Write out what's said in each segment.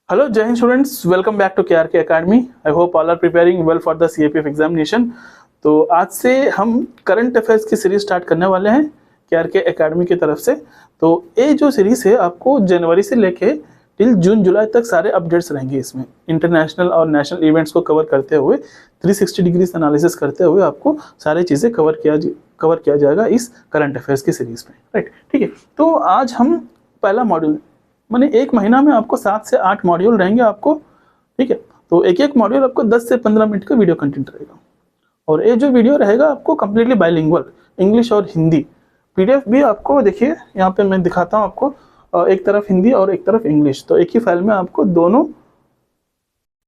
Hello, Jai Hind students. Welcome back to KRK Academy. I hope all are preparing well for the CAPF examination. तो आज से हम current affairs की series start करने वाले हैं KRK एकेडमी की तरफ से। तो ये जो सीरीज है आपको जनवरी से लेके टिल जून जुलाई तक सारे अपडेट्स रहेंगे। इसमें इंटरनेशनल और नेशनल इवेंट्स को कवर करते हुए 360 डिग्रीज एनालिसिस करते हुए आपको सारी चीज़ें कवर किया जाएगा इस करंट अफेयर्स की सीरीज में, राइट। ठीक है, तो आज हम पहला मॉड्यूल माने एक महीना में आपको 7 से 8 मॉड्यूल रहेंगे आपको, ठीक है। तो एक एक मॉड्यूल आपको 10 से 15 मिनट का वीडियो कंटेंट रहेगा और ये जो वीडियो रहेगा आपको कम्प्लीटली बाइलिंगुअल, इंग्लिश और हिंदी। पीडीएफ भी आपको देखिए यहाँ पे मैं दिखाता हूँ आपको, एक तरफ हिंदी और एक तरफ इंग्लिश, तो एक ही फाइल में आपको दोनों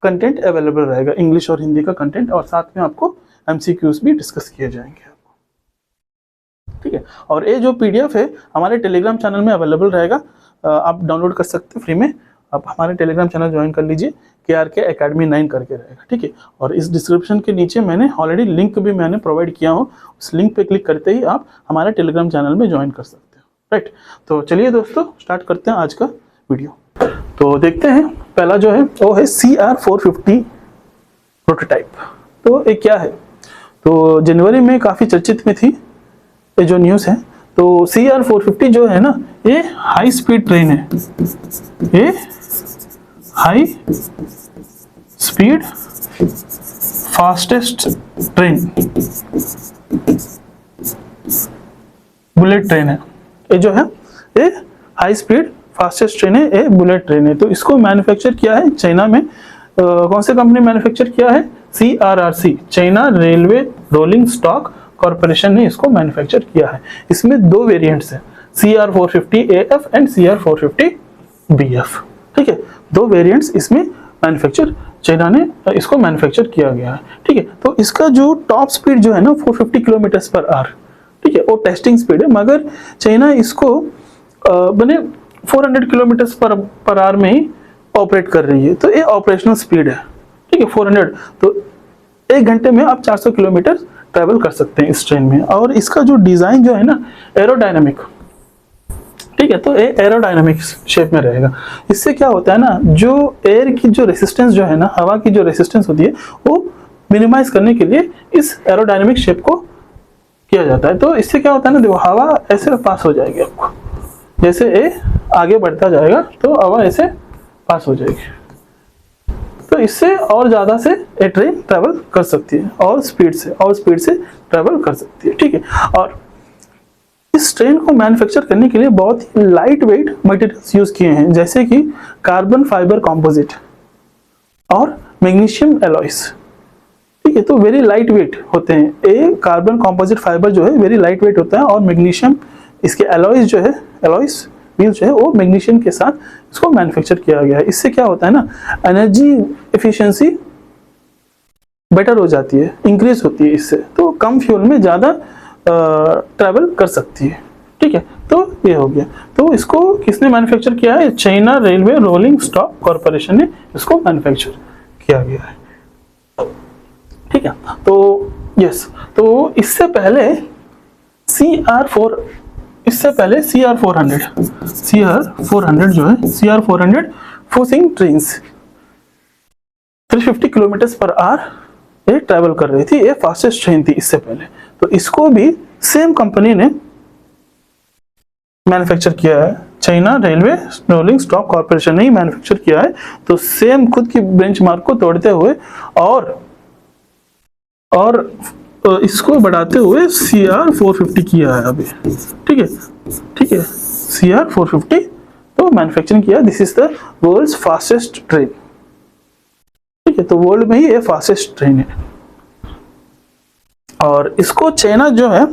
कंटेंट अवेलेबल रहेगा, इंग्लिश और हिंदी का कंटेंट, और साथ में आपको एमसीक्यूज भी डिस्कस किए जाएंगे, ठीक है। और ये जो पीडीएफ है हमारे टेलीग्राम चैनल में अवेलेबल रहेगा, आप डाउनलोड कर सकते हैं फ्री में। आप हमारे टेलीग्राम चैनल ज्वाइन कर लीजिए, KRK Academy 9 करके रहेगा, ठीक है। और इस डिस्क्रिप्शन के नीचे मैंने ऑलरेडी लिंक भी मैंने प्रोवाइड किया हूँ, उस लिंक पे क्लिक करते ही आप हमारे टेलीग्राम चैनल में ज्वाइन कर सकते हो, राइट। तो चलिए दोस्तों स्टार्ट करते हैं आज का वीडियो। तो देखते हैं पहला जो है वो है CR450 प्रोटोटाइप। तो ये क्या है, तो जनवरी में काफ़ी चर्चित में थी ये जो न्यूज़ है। तो CR450 जो है ना, ये हाई स्पीड ट्रेन है, ये high speed fastest train, bullet train है। ये जो है ये हाई स्पीड फास्टेस्ट ट्रेन है, ये बुलेट ट्रेन है। तो इसको मैन्युफैक्चर किया है चाइना में। कौन से कंपनी मैन्युफैक्चर किया है? CRRC, China railway rolling stock corporation ने इसको मैन्युफैक्चर किया है। इसमें दो वेरिएंट्स हैं, CR450AF एंड CR450BF, ठीक है। दो वेरिएंट्स इसमें मैन्युफैक्चर, चाइना ने इसको मैन्युफैक्चर किया गया है, ठीक है। तो इसका जो टॉप स्पीड जो है ना 450 किलोमीटर पर आवर, ठीक है, वो टेस्टिंग स्पीड है, मगर चाइना इसको बने 400 किलोमीटर पर आवर में ही ऑपरेट कर रही है। तो ये ऑपरेशनल स्पीड है, ठीक है, 400। तो एक घंटे में आप 400 किलोमीटर ट्रैवल कर सकते हैं इस ट्रेन में। और इसका जो डिज़ाइन जो है ना एरोडायनामिक, ठीक है, तो ये एरोडायनामिक शेप में रहेगा। इससे क्या होता है ना, जो एयर की जो रेसिस्टेंस जो है ना, हवा की जो रेसिस्टेंस होती है वो मिनिमाइज करने के लिए इस एरोडायनामिक शेप को किया जाता है। तो इससे क्या होता है ना, देखो हवा ऐसे पास हो जाएगी आपको, जैसे ये आगे बढ़ता जाएगा तो हवा ऐसे पास हो जाएगी। तो इससे और ज़्यादा से ये ट्रेन ट्रैवल कर सकती है और स्पीड से ट्रैवल कर सकती है, ठीक है। और इस ट्रेन को मैन्युफैक्चर करने के लिए बहुत ही लाइट वेट मटेरियल्स यूज़ किए हैं, जैसे कि कार्बन फाइबर कॉम्पोजिट और मैग्नीशियम एलॉयस, ठीक है। तो वेरी लाइट वेट होते हैं ये कार्बन कॉम्पोजिट फाइबर जो है, वेरी लाइट वेट होता है। और मैग्नीशियम, इसके एलॉयस जो है, एलॉयस व्हील जो है वो मैग्नीशियम के साथ इसको मैन्युफैक्चर किया गया है। इससे क्या होता है ना, एनर्जी एफिशिएंसी बेटर हो जाती है, इंक्रीज होती है इससे, तो कम फ्यूल में ज़्यादा ट्रैवल कर सकती है, ठीक है। तो ये हो गया। तो इसको किसने मैन्युफैक्चर किया है? China railway rolling stock corporation ने इसको मैन्युफैक्चर किया गया है, ठीक है। तो यस, तो इससे पहले CR400 जो है, CR400 Fuxing trains 350 kilometre per hour ये ट्रैवल कर रही थी, ये फास्टेस्ट ट्रेन थी इससे पहले। तो इसको भी सेम कंपनी ने मैन्युफैक्चर किया है, China railway rolling stock corporation ने ही मैन्युफैक्चर किया है। तो सेम खुद की बेंचमार्क को तोड़ते हुए और इसको बढ़ाते हुए CR450 किया है अभी, ठीक है, CR450 तो मैन्युफैक्चरिंग किया। This is the world's fastest train, ठीक है। तो वर्ल्ड में ही ये फास्टेस्ट ट्रेन है। और इसको चाइना जो है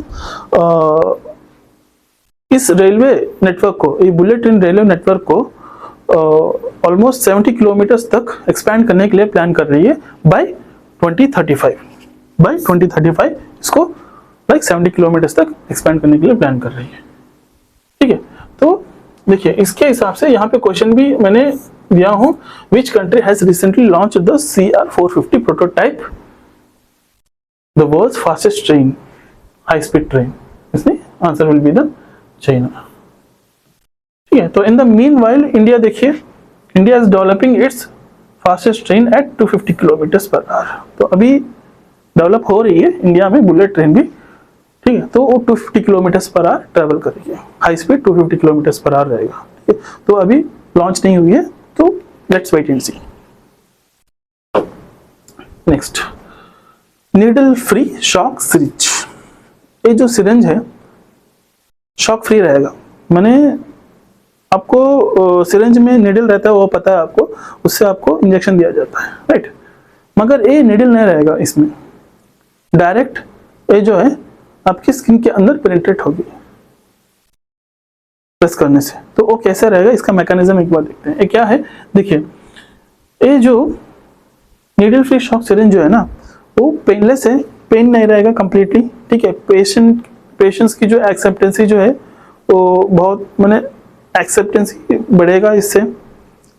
इस रेलवे नेटवर्क को, ये बुलेट ट्रेन रेलवे नेटवर्क को ऑलमोस्ट 70 किलोमीटर तक एक्सपैंड करने के लिए प्लान कर रही है बाय 2035 इसको लाइक 70 किलोमीटर तक एक्सपैंड करने के लिए प्लान कर रही है, ठीक है। तो देखिए इसके हिसाब से यहाँ पे क्वेश्चन भी मैंने दिया हूँ, which country has recently launch the CR450 prototype, the world's fastest train, high speed train. इसमें answer will be the China, ठीक है। तो in the meanwhile India देखिए India is developing its fastest train at 250 kilometres per hour. तो अभी develop हो रही है इंडिया में बुलेट ट्रेन भी, ठीक है। तो वो 250 किलोमीटर्स पर आवर ट्रेवल करेगी, high speed 250 kilometres per our रहेगा, ठीक है। तो अभी लॉन्च नहीं हुई है, तो let's wait and see. Next, needle free shock syringe. ये जो सिरिंज है शॉक फ्री रहेगा, माने आपको सिरिंज में नीडल रहता है, वो पता है आपको, उससे आपको इंजेक्शन दिया जाता है, राइट। मगर ये नीडल नहीं रहेगा इसमें, डायरेक्ट ये जो है आपकी स्किन के अंदर पेनिट्रेट होगी प्रेस करने से। तो वो कैसे रहेगा, इसका मैकेनिज्म एक बार देखते हैं। ये क्या है, देखिए ये जो नीडल फ्री शॉक सिरिंज जो है ना, वो पेनलेस है, पेन नहीं रहेगा कंप्लीटली, ठीक है। पेशेंट्स की जो एक्सेप्टेंसी जो है वो बहुत, माने एक्सेप्टेंसी बढ़ेगा इससे।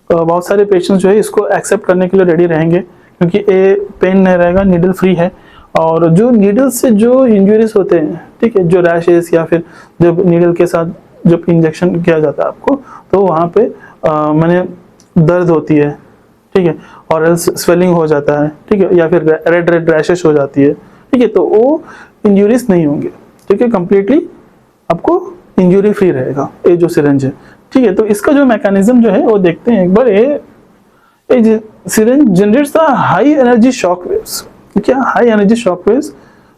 बहुत सारे पेशेंट्स जो है इसको एक्सेप्ट करने के लिए रेडी रहेंगे, क्योंकि ये पेन नहीं रहेगा, नीडल फ्री है। और जो नीडल से जो इंजरीज होते हैं, ठीक है, जो रैशेस या फिर जब नीडल के साथ जब इंजेक्शन किया जाता है आपको, तो वहाँ पे माने दर्द होती है, ठीक है, और एल्स स्वेलिंग हो जाता है, ठीक है, या फिर रेड रैशेस हो जाती है, ठीक है। तो वो इंजरीज नहीं होंगे, ठीक है, कंप्लीटली आपको इंजरी फ्री रहेगा ये जो सिरिंज है, ठीक है। तो इसका जो मैकेनिज्म जो है वो देखते हैं एक बार। ये syringe generates the high energy shock waves. क्या high energy shock waves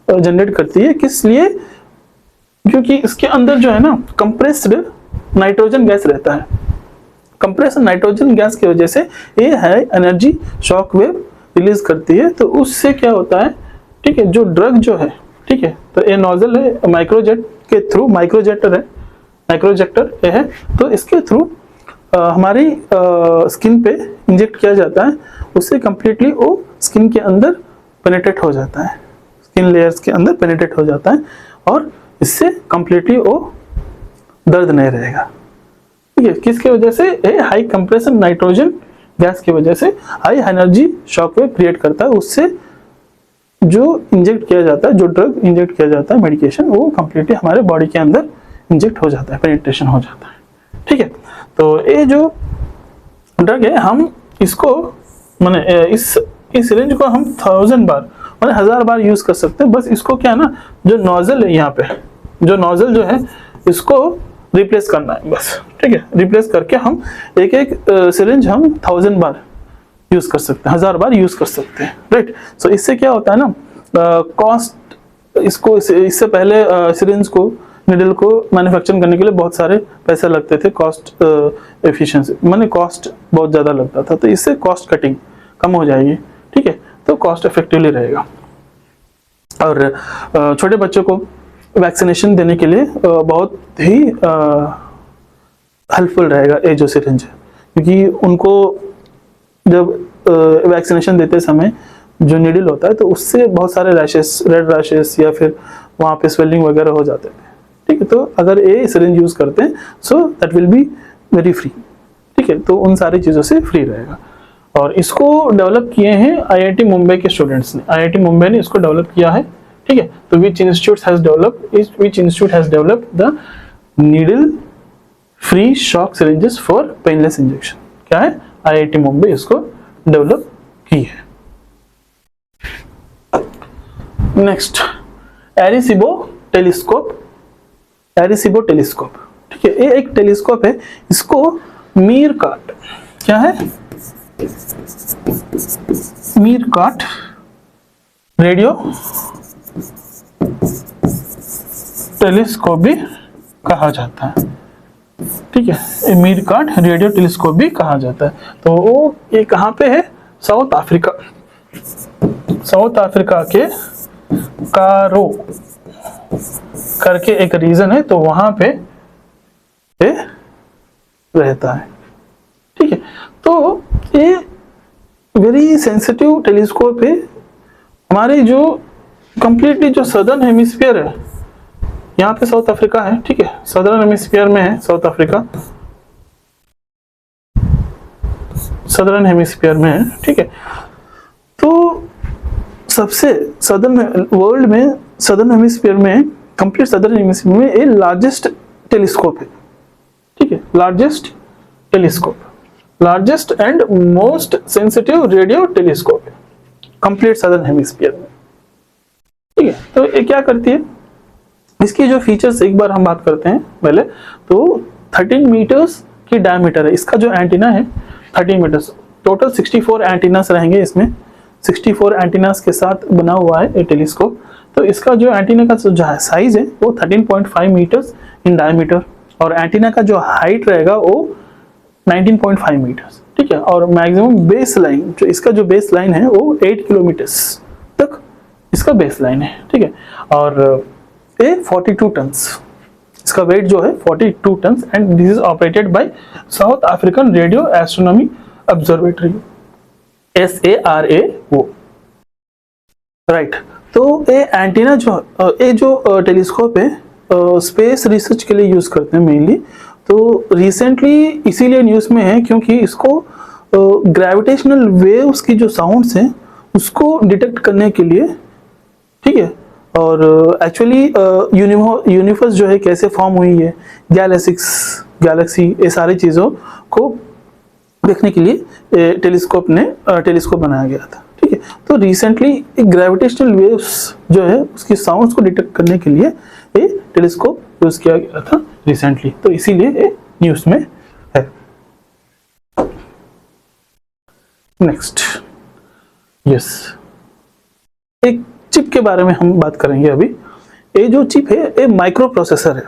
generate करती है, किस लिए? क्योंकि इसके अंदर जो है ना कंप्रेस्ड नाइट्रोजन गैस रहता है। कंप्रेस्ड नाइट्रोजन गैस की वजह से ये high energy shock wave release करती है। तो उससे क्या होता है, ठीक है, जो ड्रग जो है, ठीक है, तो ये नोजल है, माइक्रोजेट के थ्रू, माइक्रोजेक्टर है, माइक्रोजेक्टर ये है, तो इसके थ्रू हमारी स्किन पे इंजेक्ट किया जाता है। उससे कंप्लीटली वो स्किन के अंदर पेनिट्रेट हो जाता है, स्किन लेयर्स के अंदर पेनिट्रेट हो जाता है, और इससे कंप्लीटली वो दर्द नहीं रहेगा, ठीक है। किसके वजह से? हाई कंप्रेशन नाइट्रोजन गैस की वजह से high energy shock wave create करता है। उससे जो इंजेक्ट किया जाता है, जो ड्रग इंजेक्ट किया जाता है, मेडिकेशन, वो कंप्लीटली हमारे बॉडी के अंदर इंजेक्ट हो जाता है, पेनिट्रेशन हो जाता है, ठीक है। तो ये जो ड्रग है, हम इसको माने इस सिरिंज को हम 1000 बार माने 1000 बार यूज कर सकते हैं। बस इसको क्या है ना, जो नोजल है यहाँ पे, जो नोजल जो है इसको रिप्लेस करना है बस, ठीक है। रिप्लेस करके हम एक सिरिंज हम 1000 बार यूज कर सकते हैं, 1000 बार यूज कर सकते हैं, राइट। सो इससे क्या होता है ना, कॉस्ट, इससे पहले सिरिंज को, निडल को मैन्युफैक्चरिंग करने के लिए बहुत सारे पैसे लगते थे, कॉस्ट एफिशिएंसी माने कॉस्ट बहुत ज़्यादा लगता था। तो इससे कॉस्ट कटिंग कम हो जाएगी, ठीक है, तो कॉस्ट इफेक्टिवली रहेगा। और छोटे बच्चों को वैक्सीनेशन देने के लिए बहुत ही हेल्पफुल रहेगा ये जो सिरिंज है, क्योंकि उनको जब वैक्सीनेशन देते समय जो नीडल होता है, तो उससे बहुत सारे रैशेस, रेड रैशेस या फिर वहाँ पे स्वेलिंग वगैरह हो जाते हैं, ठीक है। तो अगर ये सिरिंज यूज करते हैं, so that will be very free, ठीक है। तो उन सारी चीज़ों से फ्री रहेगा। और इसको डेवलप किए हैं आईआईटी मुंबई के स्टूडेंट्स ने, आईआईटी मुंबई ने इसको डेवलप किया है, ठीक है। तो which institute has developed the needle free shock syringes for painless injection? क्या है? आईआईटी मुंबई इसको डेवलप की है। Next, Arecibo telescope. Arecibo telescope, ठीक है, ये एक टेलीस्कोप है। इसको मीरकाट, क्या है? मीरकाट रेडियो टेलीस्कोप भी कहा जाता है, ठीक है। मीरकाट रेडियो टेलीस्कोप भी कहा जाता है। तो वो ये कहाँ पे है? साउथ अफ्रीका, साउथ अफ्रीका के कारो करके एक रीजन है, तो वहां पे ये रहता है, ठीक है। तो ये वेरी सेंसिटिव टेलीस्कोप है। हमारे जो कंप्लीटली जो सदर्न हेमिस्फीयर है, यहाँ पे साउथ अफ्रीका है, ठीक है, सदर्न हेमिस्फीयर में है साउथ अफ्रीका, सदर्न हेमिस्फीयर में है, ठीक है। तो सबसे सदर्न वर्ल्ड में, सदर्न हेमिस्फीयर में, कंप्लीट सदर्न हेमिस्फीयर में ये लार्जेस्ट टेलीस्कोप है, ठीक है, largest telescope. Largest and most sensitive radio telescope है कंप्लीट सदर्न हेमिस्फीयर में। ठीक है, तो ये क्या करती है, इसकी जो फीचर्स एक बार हम बात करते हैं पहले। तो 13 मीटर्स की डायमीटर है इसका जो एंटीना है, 13 मीटर्स। टोटल 64 एंटीनास रहेंगे इसमें, 64 एंटीनास के साथ बना हुआ है ये टेलीस्कोप। तो इसका जो एंटीना का जो साइज है वो 13.5 मीटर्स इन डायमीटर, और एंटीना का जो हाइट रहेगा वो 19.5 मीटर्स। ठीक है, और मैक्सिमम बेस लाइन जो इसका जो बेस लाइन है वो 8 किलोमीटर्स तक इसका बेस लाइन है। ठीक है, और ये 42 टन्स, इसका वेट जो है 42 tons, and this is operated by South African radio astronomy observatory, SARAO। Right, तो ये एंटीना जो टेलीस्कोप है स्पेस रिसर्च के लिए यूज करते हैं मेनली। तो रिसेंटली इसीलिए न्यूज़ में है क्योंकि इसको ग्रेविटेशनल वेव्स की जो साउंड्स हैं उसको डिटेक्ट करने के लिए, ठीक है, और एक्चुअली यूनिवर्स जो है कैसे फॉर्म हुई है, गैलेक्सी, ये सारी चीज़ों को देखने के लिए टेलीस्कोप बनाया गया था। ठीक है, तो रिसेंटली ग्रेविटेशनल वेव्स जो है उसकी साउंड्स को डिटेक्ट करने के लिए ये टेलीस्कोप यूज किया गया था रिसेंटली, तो इसीलिए ये न्यूज में है। नेक्स्ट, यस, एक चिप के बारे में हम बात करेंगे अभी। ये जो चिप है ये माइक्रो प्रोसेसर है,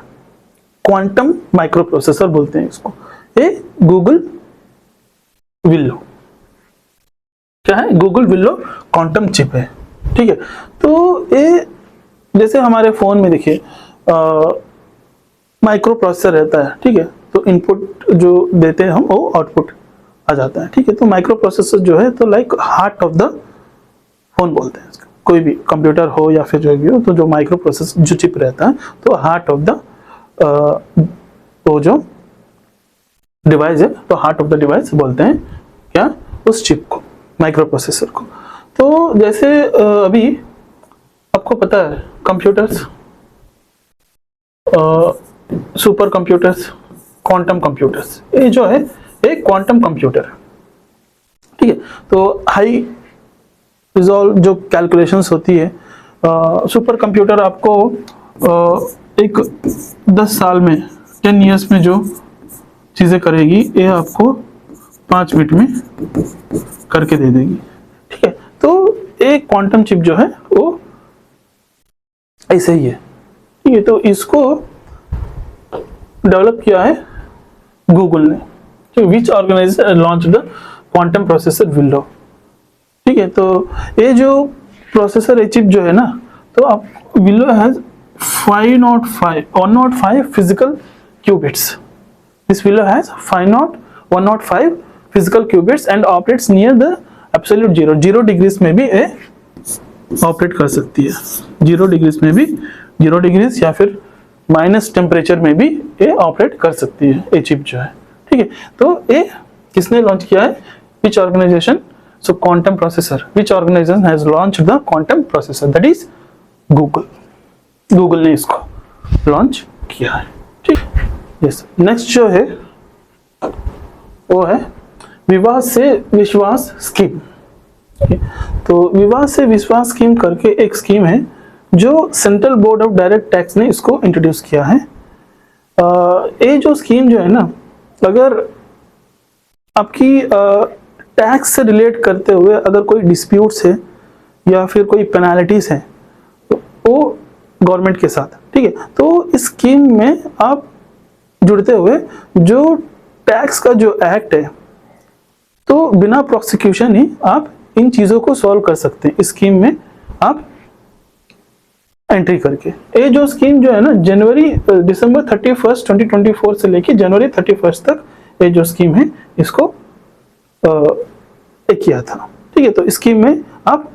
क्वांटम माइक्रो प्रोसेसर बोलते हैं इसको। ये गूगल विलो, क्या है, गूगल विलो क्वांटम चिप है। ठीक है, तो ये जैसे हमारे फोन में देखिए माइक्रो प्रोसेसर रहता है। ठीक है, तो इनपुट जो देते हैं हम वो आउटपुट आ जाता है। ठीक है, तो माइक्रो प्रोसेसर जो है तो like heart of the phone बोलते हैं इसका। कोई भी कंप्यूटर हो या फिर जो भी हो, तो जो माइक्रो प्रोसेसर जो चिप रहता है तो हार्ट ऑफ द वो जो डिवाइस है तो हार्ट ऑफ द डिवाइस बोलते हैं क्या, उस चिप को, माइक्रो प्रोसेसर को। तो जैसे अभी आपको पता है computers, super computers, quantum computers, ये जो है एक क्वांटम कंप्यूटर है। ठीक है, तो हाई रिजॉल्व जो कैलकुलेशंस होती है, सुपर कंप्यूटर आपको एक 10 साल में, 10 इयर्स में जो चीज़ें करेगी ये आपको 5 मिनट में करके दे देगी। ठीक है, तो एक क्वांटम चिप जो है वो ऐसे ही है। ठीक है, तो इसको डेवलप किया है गूगल ने, which organisation launch the quantum processor Willow. ठीक है, तो ये जो प्रोसेसर चिप जो है ना, तो आप willow has 105 physical qubits. This willow has 105 physical qubits and operates near the absolute zero. 0 degrees में भी ये ऑपरेट कर सकती है, 0 डिग्रीज में भी, 0 डिग्रीज या फिर माइनस टेम्परेचर में भी ये ऑपरेट कर सकती है ये चिप जो है। ठीक है, तो ये किसने लॉन्च किया है, which organisation, so quantum processor, which organisation has launch the quantum processor, that is Google ने इसको लॉन्च किया है। ठीक, यस। नेक्स्ट जो है वो है विवाद से विश्वास स्कीम। तो विवाद से विश्वास स्कीम करके एक स्कीम है जो central board of direct tax ने इसको इंट्रोड्यूस किया है। ये जो स्कीम जो है ना, अगर आपकी टैक्स से रिलेट करते हुए अगर कोई डिस्प्यूट्स है या फिर कोई पेनाल्टीज है तो वो गवर्नमेंट के साथ, ठीक है, तो इस स्कीम में आप जुड़ते हुए जो टैक्स का जो एक्ट है तो बिना प्रोसिक्यूशन ही आप इन चीज़ों को सॉल्व कर सकते हैं इस स्कीम में आप एंट्री करके। ये जो स्कीम जो है ना, दिसंबर 31, 2024 से लेके जनवरी 31 तक ये जो स्कीम है इसको किया था। ठीक है, तो इस स्कीम में आप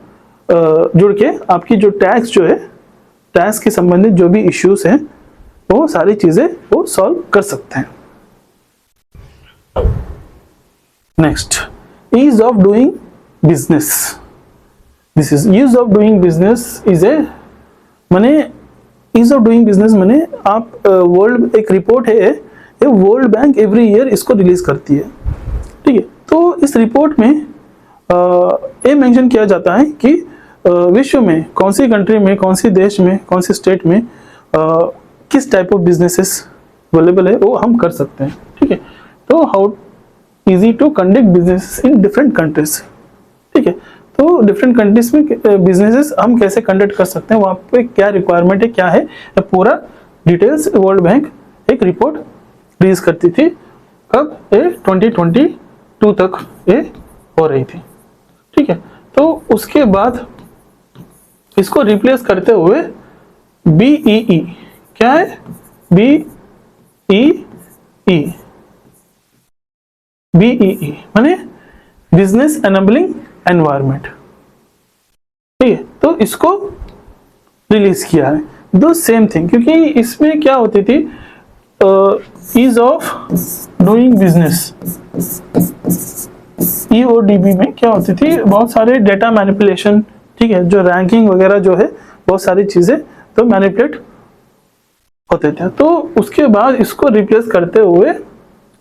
जुड़ के आपकी जो टैक्स जो है, टैक्स के संबंधित जो भी इश्यूज हैं वो सारी चीजें वो सॉल्व कर सकते हैं। Next, ease of doing business. This is ease of doing business is a माने ईज ऑफ डूइंग बिजनेस माने आप वर्ल्ड एक रिपोर्ट है, ये वर्ल्ड बैंक एवरी ईयर इसको रिलीज करती है। ठीक है। तो इस रिपोर्ट में ये मेंशन किया जाता है कि विश्व में कौन सी कंट्री में, कौन सी देश में, कौन सी स्टेट में किस टाइप ऑफ बिजनेसेस अवेलेबल है वो हम कर सकते हैं। ठीक है। तो how easy to conduct business in different countries. ठीक है। तो डिफरेंट कंट्रीज में बिजनेसेस हम कैसे कंडक्ट कर सकते हैं, वहाँ पे क्या रिक्वायरमेंट है, क्या है, पूरा डिटेल्स वर्ल्ड बैंक एक रिपोर्ट रिलीज करती थी। कब? 2022 तक ये हो रही थी। ठीक है। तो उसके बाद इसको रिप्लेस करते हुए BEE, क्या है? BEE माने बिजनेस एनेबलिंग एनवायरनमेंट। ठीक है। तो इसको रिलीज किया है। दो सेम थिंग, क्योंकि इसमें क्या होती थी, ease of doing business, EODB में क्या होती थी, बहुत सारे डेटा मैनिपुलेशन, ठीक है, जो रैंकिंग वगैरह जो है, बहुत सारी चीजें तो मैनिपुलेट होते थे। तो उसके बाद इसको रिप्लेस करते हुए,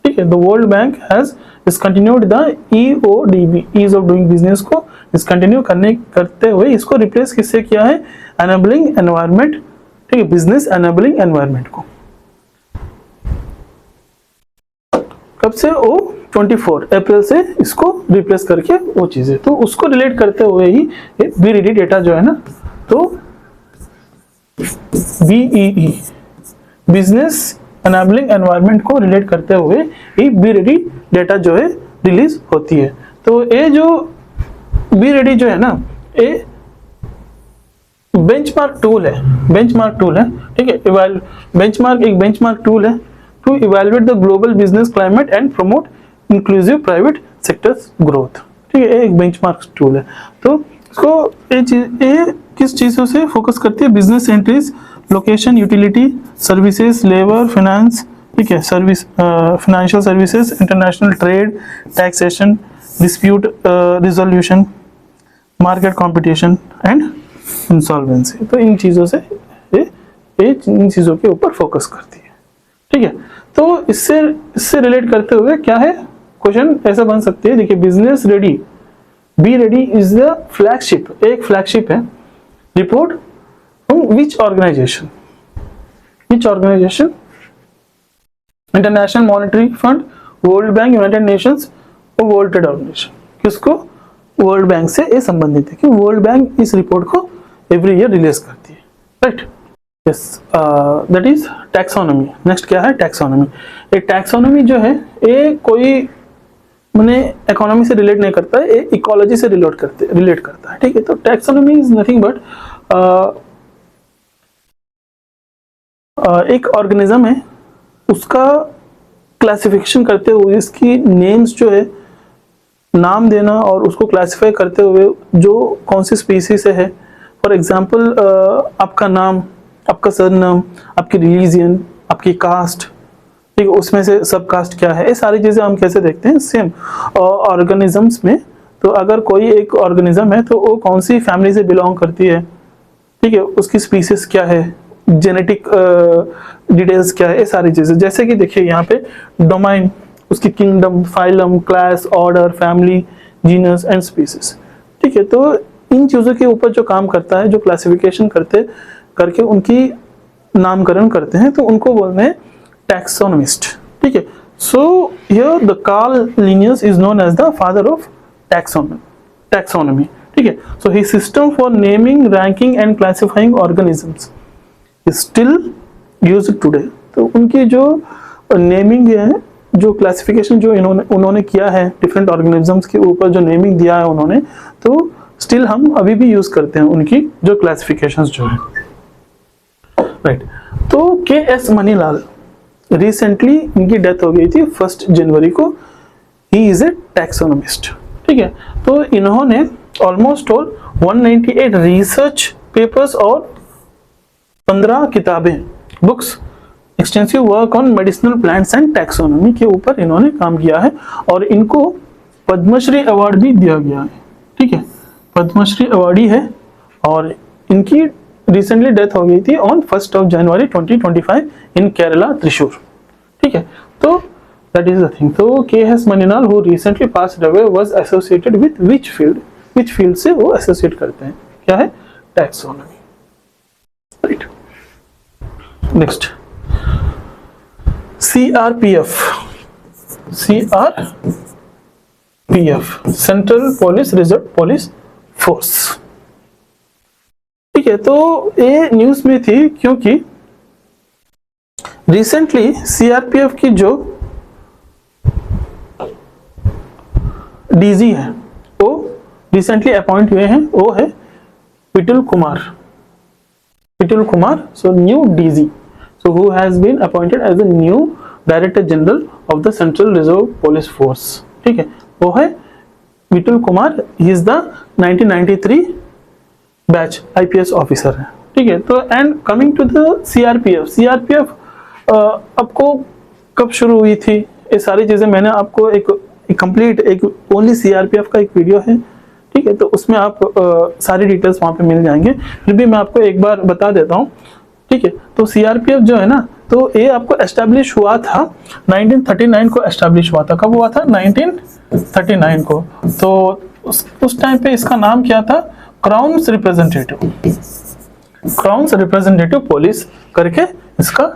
ठीक है, the World Bank has discontinued the EODB, ease of doing business को डिसकंटिन्यू करते हुए इसको रिप्लेस किससे किया है? Enabling environment. ठीक है, बिजनेस एनेबलिंग एनवायरनमेंट को। कब से? वो 24 अप्रैल से इसको रिप्लेस करके वो चीजें, तो उसको रिलेट करते हुए ही BREADY डेटा जो है ना, तो BEE बिजनेस एनेबलिंग एनवायरनमेंट को रिलेट करते हुए ये BREADY डेटा जो है रिलीज होती है। तो ये जो BREADY जो है ना, ये बेंचमार्क टूल है। ठीक है। बेंचमार्क एक बेंचमार्क टूल है to evaluate the global business climate and promote inclusive private sectors growth. ठीक है, एक बेंचमार्क टूल है। तो इसको ये किस चीजों से फोकस करती है? Business entries, location, utility, services, labour, finance, ठीक है, service, financial services, international trade, taxation, dispute resolution, market competition and insolvency. तो इन चीजों से इन चीजों के ऊपर फोकस करती है। ठीक है। तो इससे रिलेट करते हुए क्या है, क्वेश्चन ऐसा बन सकती है, देखिए, business ready, BREADY is the flagship, एक फ्लैगशिप है report from which organisation? International Monetary Fund, World Bank, United Nations और वर्ल्ड ट्रेड ऑर्गेनाइजेशन। किसको? वर्ल्ड बैंक से ये संबंधित है कि वर्ल्ड बैंक इस रिपोर्ट को एवरी ईयर रिलीज करती है। Right, yes, that is taxonomy. Next क्या है? टैक्सोनॉमी। ये टैक्सोनॉमी जो है, ये कोई मैंने इकोनॉमी से रिलेट नहीं करता है, ये इकोलॉजी से रिलेट करता है। ठीक है। तो टैक्सोनॉमी इज नथिंग बट एक ऑर्गेनिज्म है, उसका क्लासिफिकेशन करते हुए, इसकी नेम्स जो है, नाम देना और उसको क्लासिफाई करते हुए जो कौन सी स्पीसीज से है। फॉर एग्जांपल, आपका नाम, आपका सरनाम, आपकी रिलीजियन, आपकी कास्ट, ठीक है, उसमें से सब कास्ट क्या है, ये सारी चीजें हम कैसे देखते हैं? सेम ऑर्गेनिजम्स में। तो अगर कोई एक ऑर्गेनिज्म है तो वो कौन सी फैमिली से बिलोंग करती है, ठीक है, उसकी स्पीसीज क्या है, जेनेटिक डिटेल्स क्या है, ये सारी चीजें। जैसे कि देखिए यहाँ पे डोमाइन, उसकी kingdom, phylum, class, order, family, genus and species. ठीक है। तो इन चीजों के ऊपर जो काम करता है, जो क्लासिफिकेशन करके उनकी नामकरण करते हैं, तो उनको बोलते हैं टैक्सोनमिस्ट। ठीक है। So here the Carl Linnaeus is known as the father of taxonomy. ठीक है। So his system for naming, ranking and classifying organisms is still used today. तो उनकी जो नेमिंग है, जो क्लासिफिकेशन जो उन्होंने किया है डिफरेंट ऑर्गेनिजम्स के ऊपर, जो नेमिंग दिया है उन्होंने, तो स्टिल हम अभी भी यूज करते हैं उनकी जो क्लासिफिकेशंस जो है। राइट। तो KS मनीलाल, रिसेंटली इनकी डेथ हो गई थी 1 जनवरी को। He is a taxonomist. ठीक है। तो इन्होंने ऑलमोस्ट ऑल 198 रिसर्च पेपर्स और 15 किताबें, books, extensive work on medicinal plants and taxonomy के ऊपर इन्होंने काम किया है, और इनको पद्मश्री अवार्ड भी दिया गया है। ठीक है, पद्मश्री अवार्डी है, और इनकी रिसेंटली डेथ हो गई थी ऑन 1 जनवरी 2025 इन केरला, त्रिशूर। ठीक है। तो दैट इज द थिंग। तो KS. Manilal who recently passed away was associated with which field से वो एसोसिएट करते हैं, क्या है, taxonomy, right. Next CRPF central police reserve police force, ठीक है। तो ये न्यूज में थी क्योंकि रिसेंटली CRPF की जो डीजी है वो रिसेंटली अपॉइंट हुए हैं, वो है Pitul Kumar, so new DG, so who has been appointed as the new Director General of the Central Reserve Police Force, ठीक है, वो है Pitul Kumar, he is the 1993 batch IPS officer है, ठीक है। तो and coming to the CRPF आपको कब शुरू हुई थी, ये सारी चीजें मैंने आपको एक कंप्लीट एक ओनली CRPF का एक वीडियो है, ठीक है, तो उसमें आप सारी डिटेल्स वहां पे मिल जाएंगे, फिर भी मैं आपको एक बार बता देता हूँ, ठीक है। तो CRPF जो है ना, तो ये आपको एस्टेब्लिश हुआ था 1939 को, एस्टेब्लिश हुआ था, कब हुआ था, 1939 को। तो उस टाइम पे इसका नाम क्या था, क्राउन्स रिप्रेजेंटेटिव पुलिस करके इसका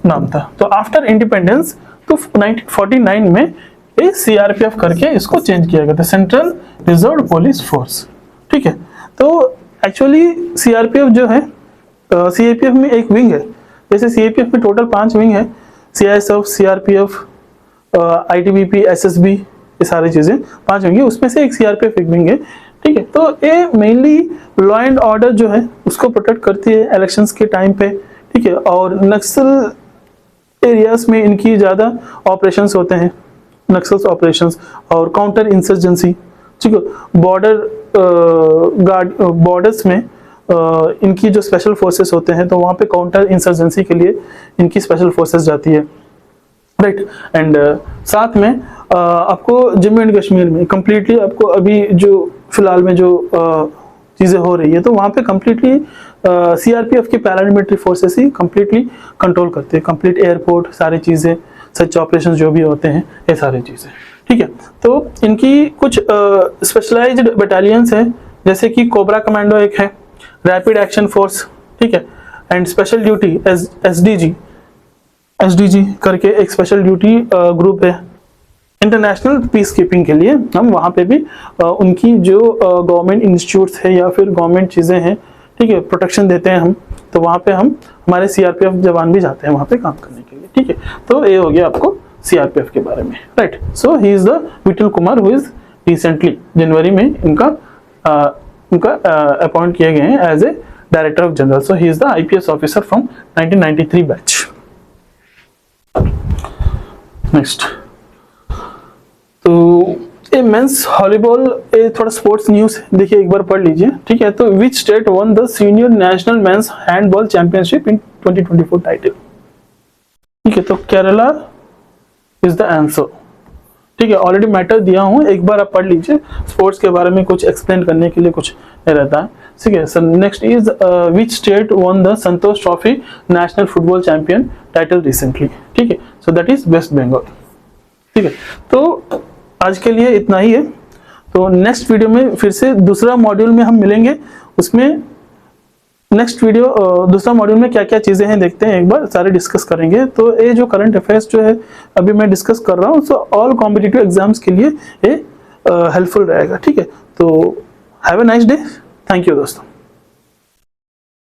नाम था। तो आफ्टर इंडिपेंडेंस तो 1949 में ये CRPF करके इसको चेंज किया गया था, सेंट्रल रिजर्व पुलिस फोर्स, ठीक है। तो एक्चुअली CRPF जो है, CRPF में एक विंग है, जैसे CRPF में टोटल 5 विंग है, CISF, CRPF, ITBP, SSB, ये सारी चीजें 5 विंग है, उसमें से एक CRPF एक विंग है, ठीक है। तो ये मेनली लॉ एंड ऑर्डर जो है उसको प्रोटेक्ट करती है इलेक्शंस के टाइम पे, ठीक है, और नक्सल एरियाज में इनकी ज्यादा ऑपरेशंस होते हैं, नक्सल्स ऑपरेशंस और काउंटर इंसर्जेंसी, ठीक है। बॉर्डर्स में इनकी जो स्पेशल फोर्सेस होते हैं, तो वहाँ पे काउंटर इंसर्जेंसी के लिए इनकी स्पेशल फोर्सेस जाती है, राइट। एंड साथ में आपको जम्मू एंड कश्मीर में कम्प्लीटली आपको अभी जो फिलहाल में जो चीज़ें हो रही है, तो वहाँ पे कम्प्लीटली CRPF की पैरामिलिट्री फोर्सेस ही कम्प्लीटली कंट्रोल करते हैं, कम्प्लीट एयरपोर्ट, सारी चीज़ें, सर्च ऑपरेशन जो भी होते हैं, ये सारी चीज़ें, ठीक है। तो इनकी कुछ स्पेशलाइज्ड बटालियंस हैं, जैसे कि कोबरा कमांडो एक है, रैपिड एक्शन फोर्स, ठीक है, एंड स्पेशल ड्यूटी SDG करके एक स्पेशल ड्यूटी ग्रुप है। इंटरनेशनल पीस कीपिंग के लिए हम वहाँ पे भी उनकी जो गवर्नमेंट इंस्टीट्यूट्स है या फिर गवर्नमेंट चीज़ें हैं, ठीक है, प्रोटेक्शन देते हैं हम, तो वहाँ पे हमारे CRPF जवान भी जाते हैं वहाँ पे काम करने के लिए, ठीक है। तो ये हो गया आपको CRPF के बारे में, right. So he is the Pitul Kumar who is recently जनवरी में इनका अपॉइंट किए गए हैं as a director of general. So he is the IPS officer from 1993 batch. Next, तो ये मेंस वॉलीबॉल, ये थोड़ा स्पोर्ट्स न्यूज देखिए, एक बार पढ़ लीजिए, ठीक है। तो which state won the senior national men's handball championship in 2024 title, ठीक है। तो केरला इज द आंसर, ठीक है। ऑलरेडी मैटर दिया हूँ, एक बार आप पढ़ लीजिए, स्पोर्ट्स के बारे में कुछ एक्सप्लेन करने के लिए कुछ रहता है, ठीक है। Sir next is which state won the Santosh Trophy national football champion title recently, ठीक है। So that is West Bengal, ठीक है। तो आज के लिए इतना ही है। तो नेक्स्ट वीडियो में फिर से दूसरा मॉड्यूल में हम मिलेंगे, उसमें नेक्स्ट वीडियो दूसरा मॉड्यूल में क्या क्या चीज़ें हैं देखते हैं, एक बार सारे डिस्कस करेंगे। तो ये जो करंट अफेयर्स जो है अभी मैं डिस्कस कर रहा हूँ, सो ऑल कॉम्पिटिटिव एग्जाम्स के लिए ये हेल्पफुल रहेगा, ठीक है। तो have a nice day, thank you दोस्तों।